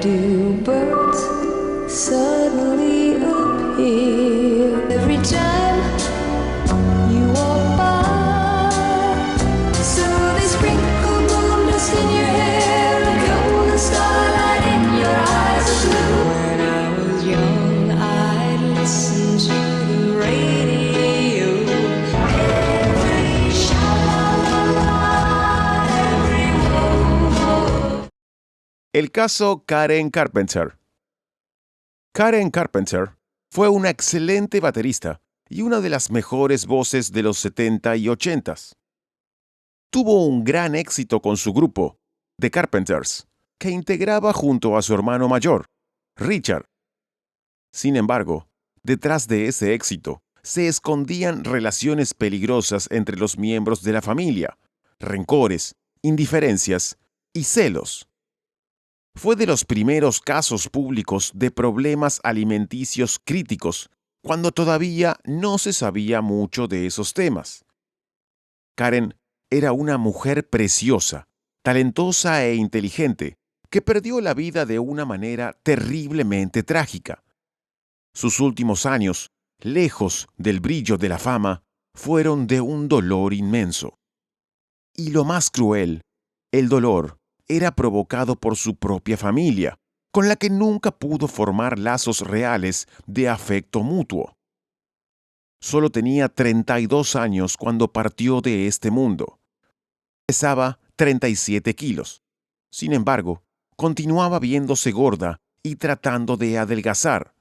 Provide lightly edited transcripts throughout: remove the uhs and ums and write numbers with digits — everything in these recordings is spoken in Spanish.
do birds suddenly appear every time you walk by? So they sprinkle moon dust in your hair and golden starlight in your eyes of blue. When I was young, I'd listen to the radio. Every sha-la-la-la, every whoa-whoa. El caso Karen Carpenter. Karen Carpenter fue una excelente baterista y una de las mejores voces de los 70 y 80. Tuvo un gran éxito con su grupo, The Carpenters, que integraba junto a su hermano mayor, Richard. Sin embargo, detrás de ese éxito se escondían relaciones peligrosas entre los miembros de la familia, rencores, indiferencias y celos. Fue de los primeros casos públicos de problemas alimenticios críticos, cuando todavía no se sabía mucho de esos temas. Karen era una mujer preciosa, talentosa e inteligente, que perdió la vida de una manera terriblemente trágica. Sus últimos años, lejos del brillo de la fama, fueron de un dolor inmenso. Y lo más cruel, el dolor era provocado por su propia familia, con la que nunca pudo formar lazos reales de afecto mutuo. Solo tenía 32 años cuando partió de este mundo. Pesaba 37 kilos. Sin embargo, continuaba viéndose gorda y tratando de adelgazar.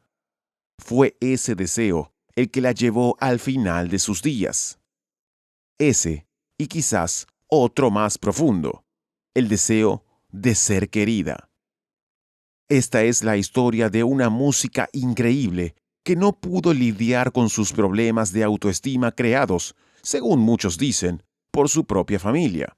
Fue ese deseo el que la llevó al final de sus días. Ese, y quizás otro más profundo, el deseo de ser querida. Esta es la historia de una música increíble que no pudo lidiar con sus problemas de autoestima creados, según muchos dicen, por su propia familia.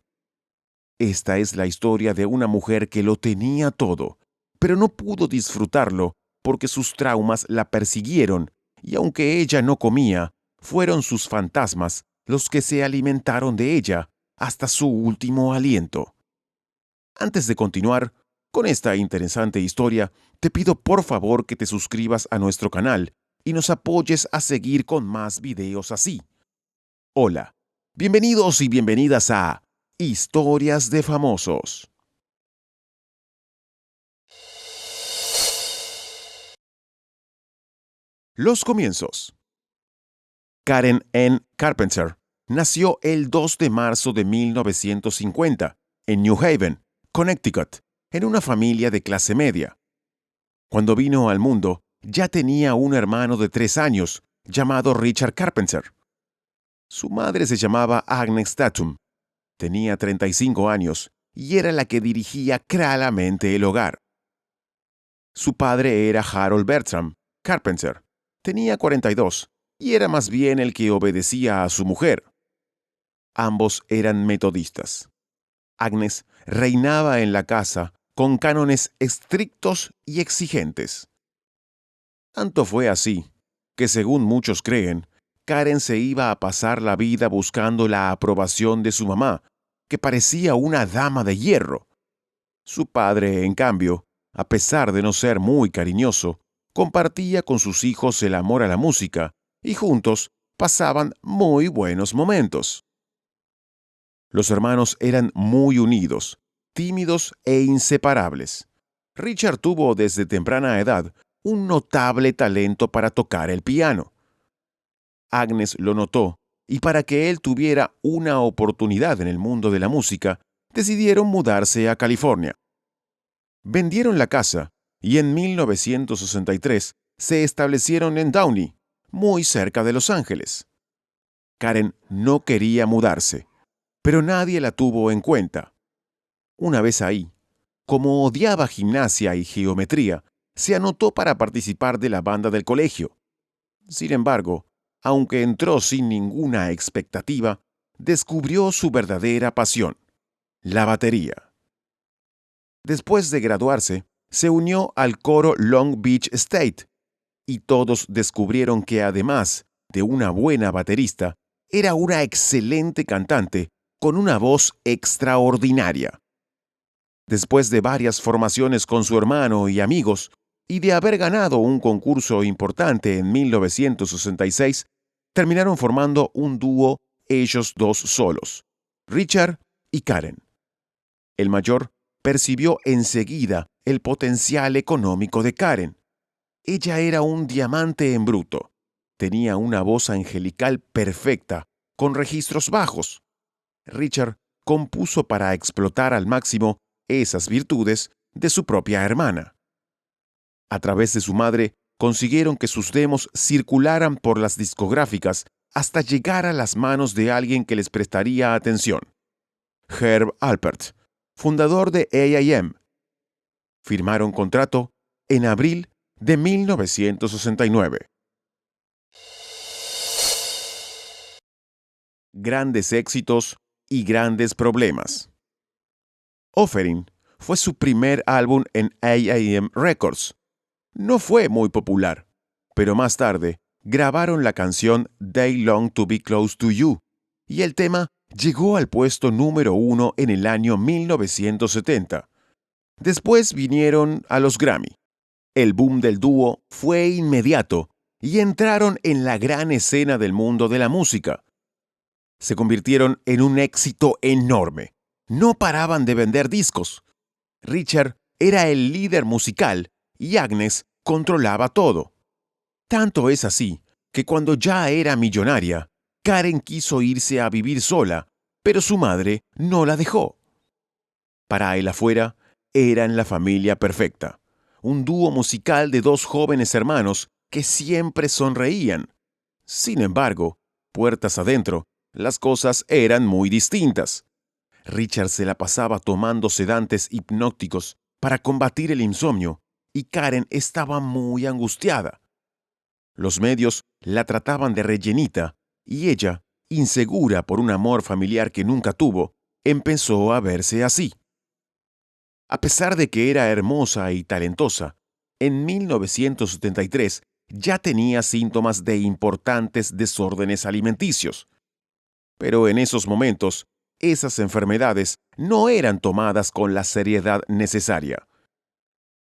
Esta es la historia de una mujer que lo tenía todo, pero no pudo disfrutarlo porque sus traumas la persiguieron y aunque ella no comía, fueron sus fantasmas los que se alimentaron de ella hasta su último aliento. Antes de continuar con esta interesante historia, te pido por favor que te suscribas a nuestro canal y nos apoyes a seguir con más videos así. Hola, bienvenidos y bienvenidas a Historias de Famosos. Los comienzos. Karen Ann Carpenter nació el 2 de marzo de 1950 en New Haven, Connecticut, en una familia de clase media. Cuando vino al mundo, ya tenía un hermano de 3 años, llamado Richard Carpenter. Su madre se llamaba Agnes Tatum. Tenía 35 años y era la que dirigía claramente el hogar. Su padre era Harold Bertram Carpenter. Tenía 42 y era más bien el que obedecía a su mujer. Ambos eran metodistas. Agnes reinaba en la casa con cánones estrictos y exigentes. Tanto fue así que, según muchos creen, Karen se iba a pasar la vida buscando la aprobación de su mamá, que parecía una dama de hierro. Su padre, en cambio, a pesar de no ser muy cariñoso, compartía con sus hijos el amor a la música y juntos pasaban muy buenos momentos. Los hermanos eran muy unidos, tímidos e inseparables. Richard tuvo desde temprana edad un notable talento para tocar el piano. Agnes lo notó y para que él tuviera una oportunidad en el mundo de la música, decidieron mudarse a California. Vendieron la casa y en 1963 se establecieron en Downey, muy cerca de Los Ángeles. Karen no quería mudarse, pero nadie la tuvo en cuenta. Una vez ahí, como odiaba gimnasia y geometría, se anotó para participar de la banda del colegio. Sin embargo, aunque entró sin ninguna expectativa, descubrió su verdadera pasión, la batería. Después de graduarse, se unió al coro Long Beach State, y todos descubrieron que además de una buena baterista, era una excelente cantante con una voz extraordinaria. Después de varias formaciones con su hermano y amigos, y de haber ganado un concurso importante en 1966, terminaron formando un dúo ellos dos solos, Richard y Karen. El mayor percibió enseguida el potencial económico de Karen. Ella era un diamante en bruto. Tenía una voz angelical perfecta, con registros bajos. Richard compuso para explotar al máximo esas virtudes de su propia hermana. A través de su madre, consiguieron que sus demos circularan por las discográficas hasta llegar a las manos de alguien que les prestaría atención. Herb Alpert, fundador de A&M. Firmaron contrato en abril de 1969. Grandes éxitos y grandes problemas. Offering fue su primer álbum en A&M Records. No fue muy popular, pero más tarde grabaron la canción They Long to Be Close to You, y el tema llegó al puesto número 1 en el año 1970. Después vinieron a los Grammy. El boom del dúo fue inmediato y entraron en la gran escena del mundo de la música. Se convirtieron en un éxito enorme. No paraban de vender discos. Richard era el líder musical y Agnes controlaba todo. Tanto es así que cuando ya era millonaria, Karen quiso irse a vivir sola, pero su madre no la dejó. Para él afuera, eran la familia perfecta. Un dúo musical de dos jóvenes hermanos que siempre sonreían. Sin embargo, puertas adentro, las cosas eran muy distintas. Richard se la pasaba tomando sedantes hipnóticos para combatir el insomnio y Karen estaba muy angustiada. Los medios la trataban de rellenita y ella, insegura por un amor familiar que nunca tuvo, empezó a verse así. A pesar de que era hermosa y talentosa, en 1973 ya tenía síntomas de importantes desórdenes alimenticios. Pero en esos momentos, esas enfermedades no eran tomadas con la seriedad necesaria.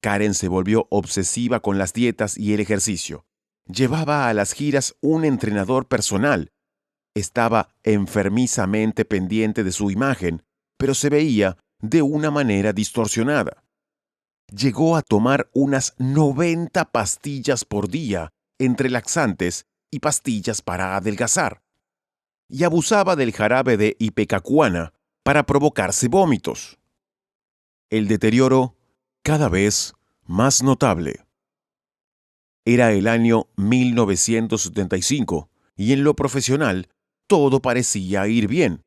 Karen se volvió obsesiva con las dietas y el ejercicio. Llevaba a las giras un entrenador personal. Estaba enfermizamente pendiente de su imagen, pero se veía de una manera distorsionada. Llegó a tomar unas 90 pastillas por día, entre laxantes y pastillas para adelgazar. Y abusaba del jarabe de ipecacuana para provocarse vómitos. El deterioro cada vez más notable. Era el año 1975 y en lo profesional todo parecía ir bien.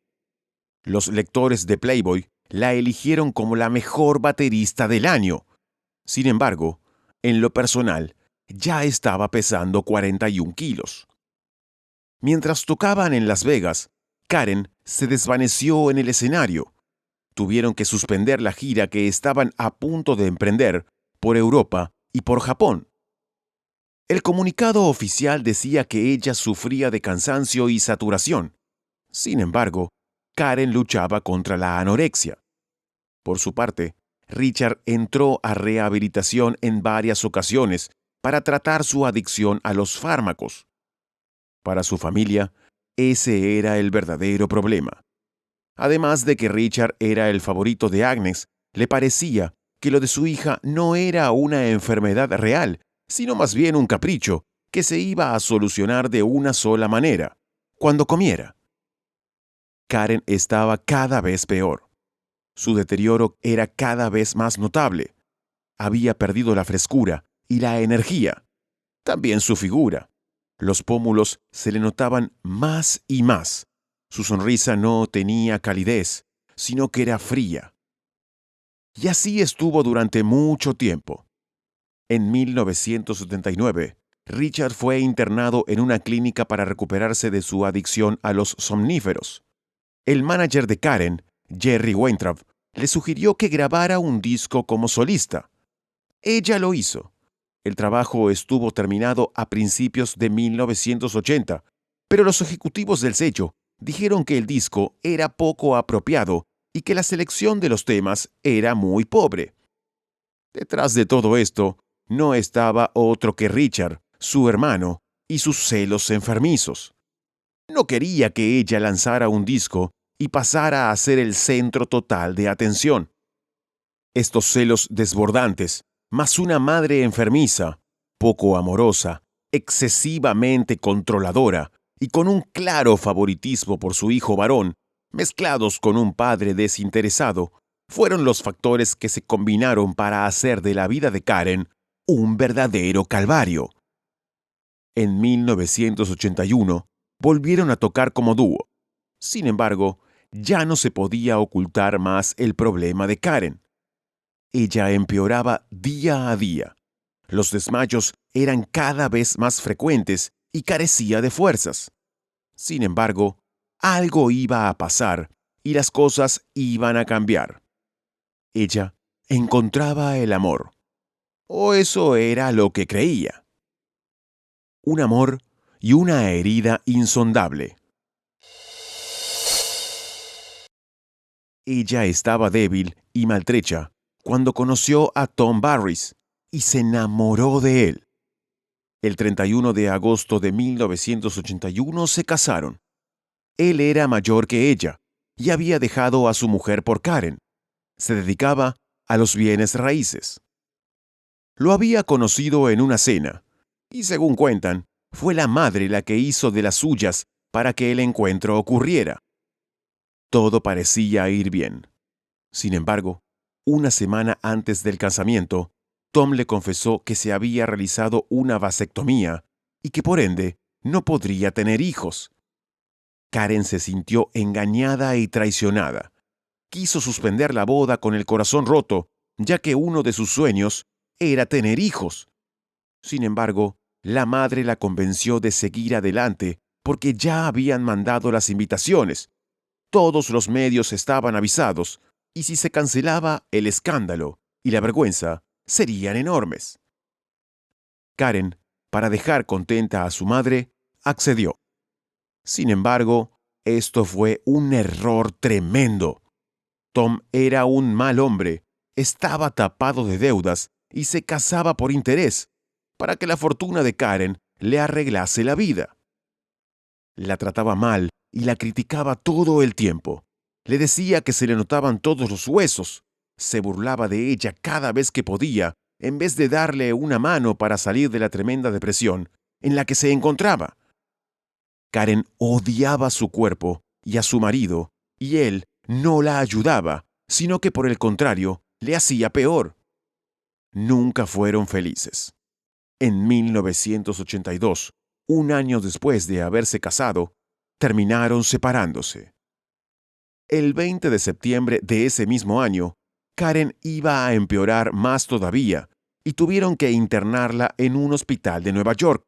Los lectores de Playboy la eligieron como la mejor baterista del año. Sin embargo, en lo personal, ya estaba pesando 41 kilos. Mientras tocaban en Las Vegas, Karen se desvaneció en el escenario. Tuvieron que suspender la gira que estaban a punto de emprender por Europa y por Japón. El comunicado oficial decía que ella sufría de cansancio y saturación. Sin embargo, Karen luchaba contra la anorexia. Por su parte, Richard entró a rehabilitación en varias ocasiones para tratar su adicción a los fármacos. Para su familia, ese era el verdadero problema. Además de que Richard era el favorito de Agnes, le parecía que lo de su hija no era una enfermedad real, sino más bien un capricho que se iba a solucionar de una sola manera, cuando comiera. Karen estaba cada vez peor. Su deterioro era cada vez más notable. Había perdido la frescura y la energía. También su figura. Los pómulos se le notaban más y más. Su sonrisa no tenía calidez, sino que era fría. Y así estuvo durante mucho tiempo. En 1979, Richard fue internado en una clínica para recuperarse de su adicción a los somníferos. El manager de Karen, Jerry Weintraub, le sugirió que grabara un disco como solista. Ella lo hizo. El trabajo estuvo terminado a principios de 1980, pero los ejecutivos del sello dijeron que el disco era poco apropiado y que la selección de los temas era muy pobre. Detrás de todo esto no estaba otro que Richard, su hermano, y sus celos enfermizos. No quería que ella lanzara un disco y pasara a ser el centro total de atención. Estos celos desbordantes, más una madre enfermiza, poco amorosa, excesivamente controladora y con un claro favoritismo por su hijo varón, mezclados con un padre desinteresado, fueron los factores que se combinaron para hacer de la vida de Karen un verdadero calvario. En 1981 volvieron a tocar como dúo. Sin embargo, ya no se podía ocultar más el problema de Karen. Ella empeoraba día a día. Los desmayos eran cada vez más frecuentes y carecía de fuerzas. Sin embargo, algo iba a pasar y las cosas iban a cambiar. Ella encontraba el amor. O eso era lo que creía. Un amor y una herida insondable. Ella estaba débil y maltrecha cuando conoció a Tom Barris y se enamoró de él. El 31 de agosto de 1981 se casaron. Él era mayor que ella y había dejado a su mujer por Karen. Se dedicaba a los bienes raíces. Lo había conocido en una cena y, según cuentan, fue la madre la que hizo de las suyas para que el encuentro ocurriera. Todo parecía ir bien. Sin embargo, una semana antes del casamiento, Tom le confesó que se había realizado una vasectomía y que por ende no podría tener hijos. Karen se sintió engañada y traicionada. Quiso suspender la boda con el corazón roto, ya que uno de sus sueños era tener hijos. Sin embargo, la madre la convenció de seguir adelante porque ya habían mandado las invitaciones. Todos los medios estaban avisados, y si se cancelaba, el escándalo y la vergüenza serían enormes. Karen, para dejar contenta a su madre, accedió. Sin embargo, esto fue un error tremendo. Tom era un mal hombre, estaba tapado de deudas y se casaba por interés, para que la fortuna de Karen le arreglase la vida. La trataba mal y la criticaba todo el tiempo. Le decía que se le notaban todos los huesos. Se burlaba de ella cada vez que podía, en vez de darle una mano para salir de la tremenda depresión en la que se encontraba. Karen odiaba su cuerpo y a su marido, y él no la ayudaba, sino que por el contrario, le hacía peor. Nunca fueron felices. En 1982, un año después de haberse casado, terminaron separándose. El 20 de septiembre de ese mismo año, Karen iba a empeorar más todavía y tuvieron que internarla en un hospital de Nueva York.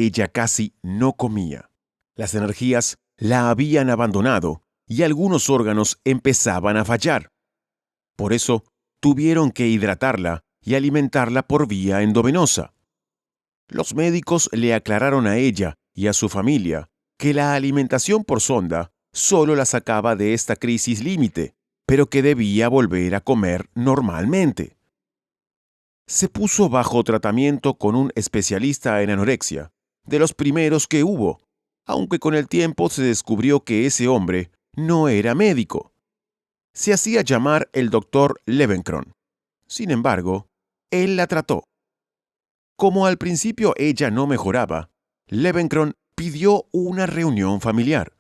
Ella casi no comía. Las energías la habían abandonado y algunos órganos empezaban a fallar. Por eso, tuvieron que hidratarla y alimentarla por vía endovenosa. Los médicos le aclararon a ella y a su familia que la alimentación por sonda solo la sacaba de esta crisis límite, pero que debía volver a comer normalmente. Se puso bajo tratamiento con un especialista en anorexia, de los primeros que hubo, aunque con el tiempo se descubrió que ese hombre no era médico. Se hacía llamar el doctor Levenkron. Sin embargo, él la trató. Como al principio ella no mejoraba, Levenkron pidió una reunión familiar.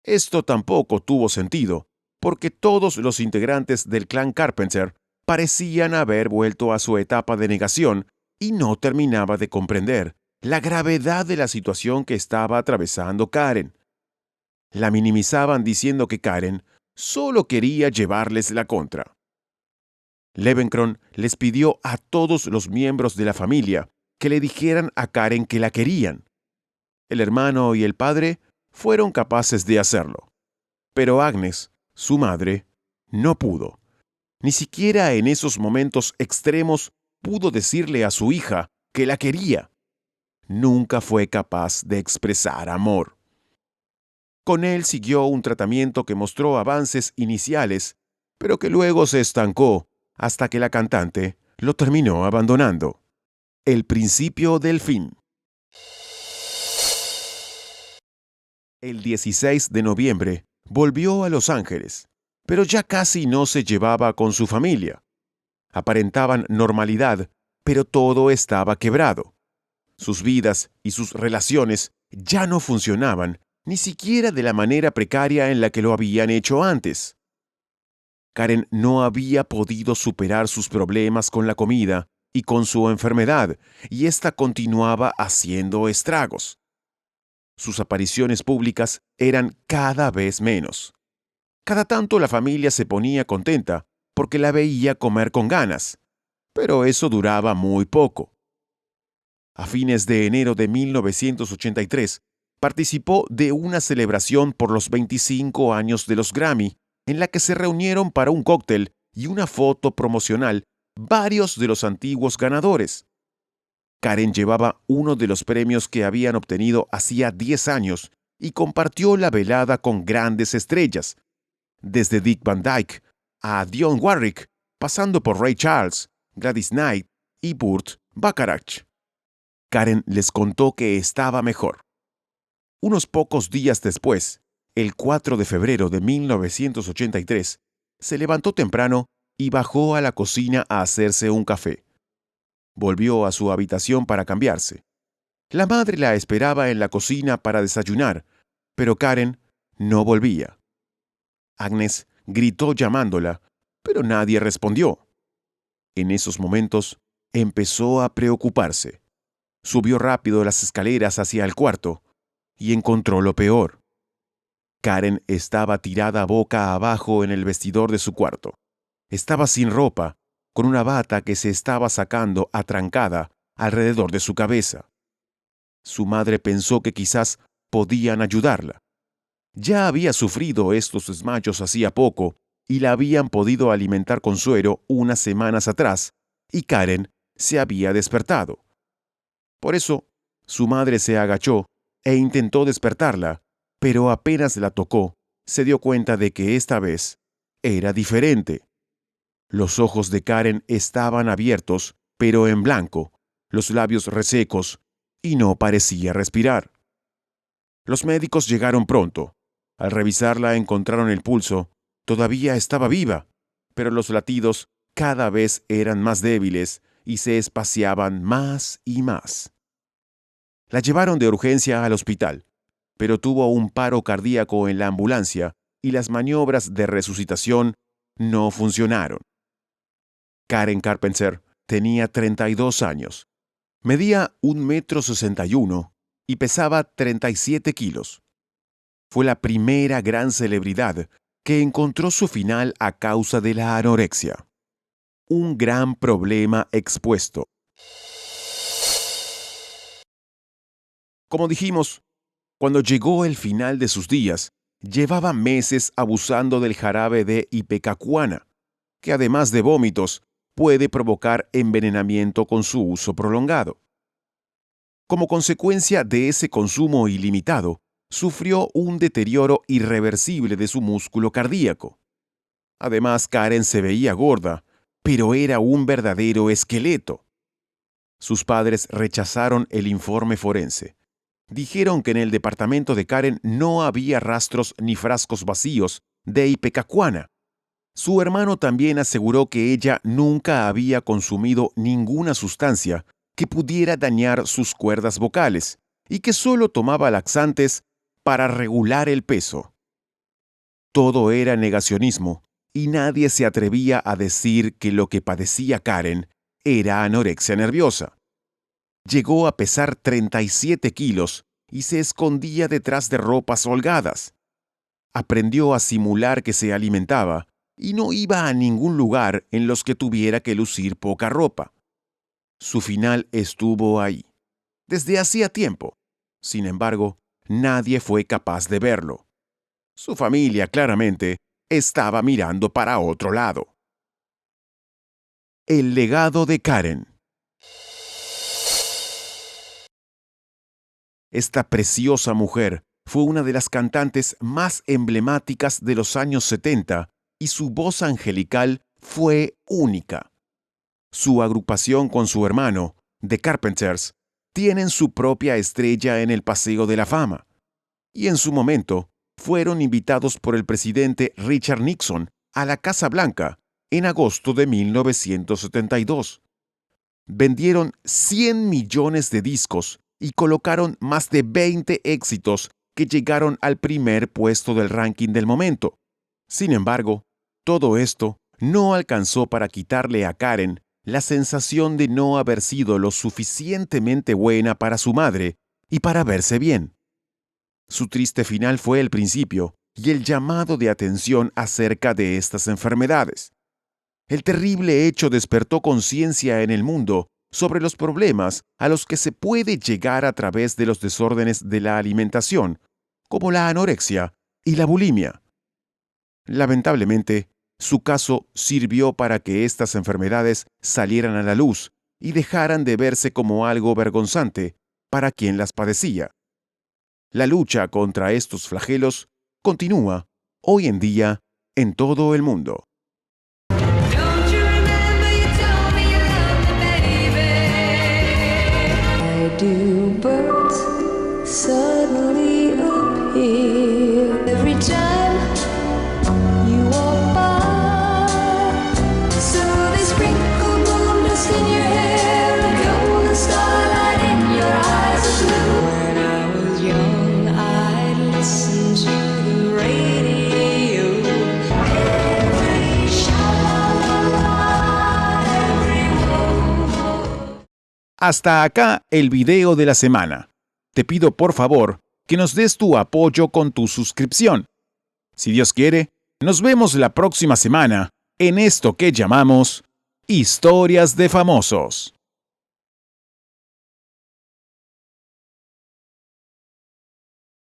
Esto tampoco tuvo sentido, porque todos los integrantes del clan Carpenter parecían haber vuelto a su etapa de negación y no terminaba de comprender la gravedad de la situación que estaba atravesando Karen. La minimizaban diciendo que Karen solo quería llevarles la contra. Levenkron les pidió a todos los miembros de la familia que le dijeran a Karen que la querían. El hermano y el padre fueron capaces de hacerlo. Pero Agnes, su madre, no pudo. Ni siquiera en esos momentos extremos pudo decirle a su hija que la quería. Nunca fue capaz de expresar amor. Con él siguió un tratamiento que mostró avances iniciales, pero que luego se estancó hasta que la cantante lo terminó abandonando. El principio del fin. El 16 de noviembre volvió a Los Ángeles, pero ya casi no se llevaba con su familia. Aparentaban normalidad, pero todo estaba quebrado. Sus vidas y sus relaciones ya no funcionaban, ni siquiera de la manera precaria en la que lo habían hecho antes. Karen no había podido superar sus problemas con la comida y con su enfermedad, y ésta continuaba haciendo estragos. Sus apariciones públicas eran cada vez menos. Cada tanto la familia se ponía contenta porque la veía comer con ganas, pero eso duraba muy poco. A fines de enero de 1983, participó de una celebración por los 25 años de los Grammy, en la que se reunieron para un cóctel y una foto promocional varios de los antiguos ganadores. Karen llevaba uno de los premios que habían obtenido hacía 10 años y compartió la velada con grandes estrellas, desde Dick Van Dyke a Dionne Warwick, pasando por Ray Charles, Gladys Knight y Burt Bacharach. Karen les contó que estaba mejor. Unos pocos días después, el 4 de febrero de 1983, se levantó temprano y bajó a la cocina a hacerse un café. Volvió a su habitación para cambiarse. La madre la esperaba en la cocina para desayunar, pero Karen no volvía. Agnes gritó llamándola, pero nadie respondió. En esos momentos empezó a preocuparse. Subió rápido las escaleras hacia el cuarto y encontró lo peor. Karen estaba tirada boca abajo en el vestidor de su cuarto. Estaba sin ropa, con una bata que se estaba sacando atrancada alrededor de su cabeza. Su madre pensó que quizás podían ayudarla. Ya había sufrido estos desmayos hacía poco y la habían podido alimentar con suero unas semanas atrás, y Karen se había despertado. Por eso, su madre se agachó e intentó despertarla, pero apenas la tocó, se dio cuenta de que esta vez era diferente. Los ojos de Karen estaban abiertos, pero en blanco, los labios resecos, y no parecía respirar. Los médicos llegaron pronto. Al revisarla encontraron el pulso. Todavía estaba viva, pero los latidos cada vez eran más débiles y se espaciaban más y más. La llevaron de urgencia al hospital, pero tuvo un paro cardíaco en la ambulancia y las maniobras de resucitación no funcionaron. Karen Carpenter tenía 32 años, medía 1,61 m y pesaba 37 kilos. Fue la primera gran celebridad que encontró su final a causa de la anorexia. Un gran problema expuesto. Como dijimos, cuando llegó el final de sus días, llevaba meses abusando del jarabe de ipecacuana, que además de vómitos, puede provocar envenenamiento con su uso prolongado. Como consecuencia de ese consumo ilimitado, sufrió un deterioro irreversible de su músculo cardíaco. Además, Karen se veía gorda, pero era un verdadero esqueleto. Sus padres rechazaron el informe forense. Dijeron que en el departamento de Karen no había rastros ni frascos vacíos de ipecacuana. Su hermano también aseguró que ella nunca había consumido ninguna sustancia que pudiera dañar sus cuerdas vocales y que solo tomaba laxantes para regular el peso. Todo era negacionismo y nadie se atrevía a decir que lo que padecía Karen era anorexia nerviosa. Llegó a pesar 37 kilos y se escondía detrás de ropas holgadas. Aprendió a simular que se alimentaba y no iba a ningún lugar en los que tuviera que lucir poca ropa. Su final estuvo ahí, desde hacía tiempo. Sin embargo, nadie fue capaz de verlo. Su familia, claramente, estaba mirando para otro lado. El legado de Karen. Esta preciosa mujer fue una de las cantantes más emblemáticas de los años 70 y su voz angelical fue única. Su agrupación con su hermano, The Carpenters, tienen su propia estrella en el Paseo de la Fama, y en su momento fueron invitados por el presidente Richard Nixon a la Casa Blanca en agosto de 1972. Vendieron 100 millones de discos y colocaron más de 20 éxitos que llegaron al primer puesto del ranking del momento. Sin embargo, todo esto no alcanzó para quitarle a Karen la sensación de no haber sido lo suficientemente buena para su madre y para verse bien. Su triste final fue el principio y el llamado de atención acerca de estas enfermedades. El terrible hecho despertó conciencia en el mundo sobre los problemas a los que se puede llegar a través de los desórdenes de la alimentación, como la anorexia y la bulimia. Lamentablemente, su caso sirvió para que estas enfermedades salieran a la luz y dejaran de verse como algo vergonzante para quien las padecía. La lucha contra estos flagelos continúa hoy en día en todo el mundo. Don't you remember you told me you loved me, baby? Why do birds suddenly appear every time you walk by? So they sprinkle moon dust in your hair and golden starlight in your eyes of blue. When I was young, I'd listen to the radio. Every sha-la-la-la, every wo-wo. Hasta acá el video de la semana. Te pido por favor que nos des tu apoyo con tu suscripción. Si Dios quiere, nos vemos la próxima semana en esto que llamamos Historias de Famosos.